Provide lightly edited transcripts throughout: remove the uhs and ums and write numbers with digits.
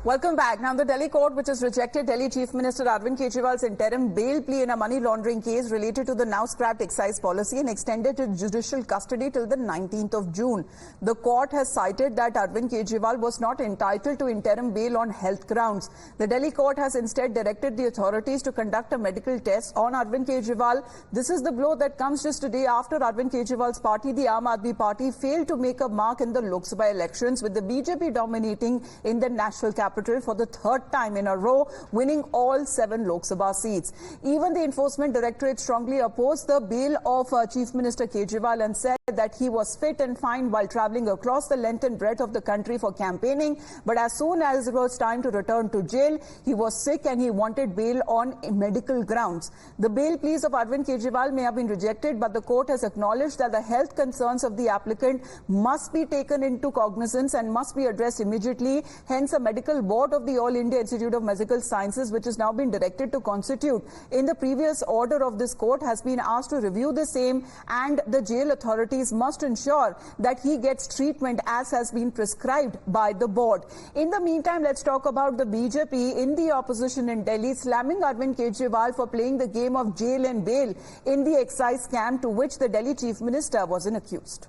Welcome back. Now, the Delhi court, which has rejected Delhi Chief Minister Arvind Kejriwal's interim bail plea in a money laundering case related to the now scrapped excise policy and extended his judicial custody till the 19th of June. The court has cited that Arvind Kejriwal was not entitled to interim bail on health grounds. The Delhi court has instead directed the authorities to conduct a medical test on Arvind Kejriwal. This is the blow that comes just a day after Arvind Kejriwal's party, the Aam Aadmi Party, failed to make a mark in the Lok Sabha elections, with the BJP dominating in the national capital for the third time in a row, winning all 7 Lok Sabha seats. Even the Enforcement Directorate strongly opposed the bail of Chief Minister Kejriwal and said that he was fit and fine while travelling across the length and breadth of the country for campaigning. But as soon as it was time to return to jail, he was sick and he wanted bail on medical grounds. The bail pleas of Arvind Kejriwal may have been rejected, but the court has acknowledged that the health concerns of the applicant must be taken into cognizance and must be addressed immediately. Hence, a medical board of the All India Institute of Medical Sciences, which has now been directed to constitute in the previous order of this court, has been asked to review the same, and the jail authorities must ensure that he gets treatment as has been prescribed by the board. In the meantime, let's talk about the BJP in the opposition in Delhi, slamming Arvind Kejriwal for playing the game of jail and bail in the excise scam to which the Delhi Chief Minister was accused.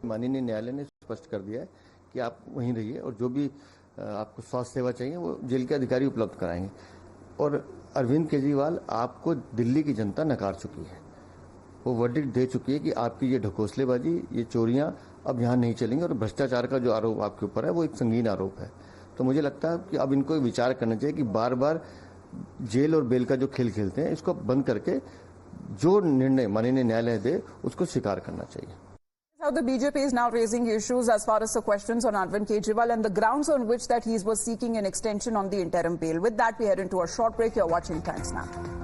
माननीय न्यायालय ने स्पष्ट कर दिया है कि आप वहीं रहिए और जो भी आपको स्वास्थ्य सेवा चाहिए वो जेल के अधिकारी उपलब्ध कराएंगे। और अरविंद केजरीवाल, आपको दिल्ली की जनता नकार चुकी है, वो वर्डिक्ट दे चुकी है कि आपकी ये ढकोसलेबाजी, ये चोरियां अब यहाँ नहीं चलेंगी, और भ्रष्टाचार का जो आरोप आपके ऊपर है वो एक संगीन आरोप है। तो मुझे लगता है कि अब इनको विचार करना चाहिए कि बार बार जेल और बेल का जो खेल खेलते हैं, इसको बंद करके जो निर्णय माननीय न्यायालय दे उसको स्वीकार करना चाहिए। How the BJP is now raising issues as far as the questions on Arvind Kejriwal and the grounds on which that he was seeking an extension on the interim bail. With that, we head into a short break. You're watching Times Now.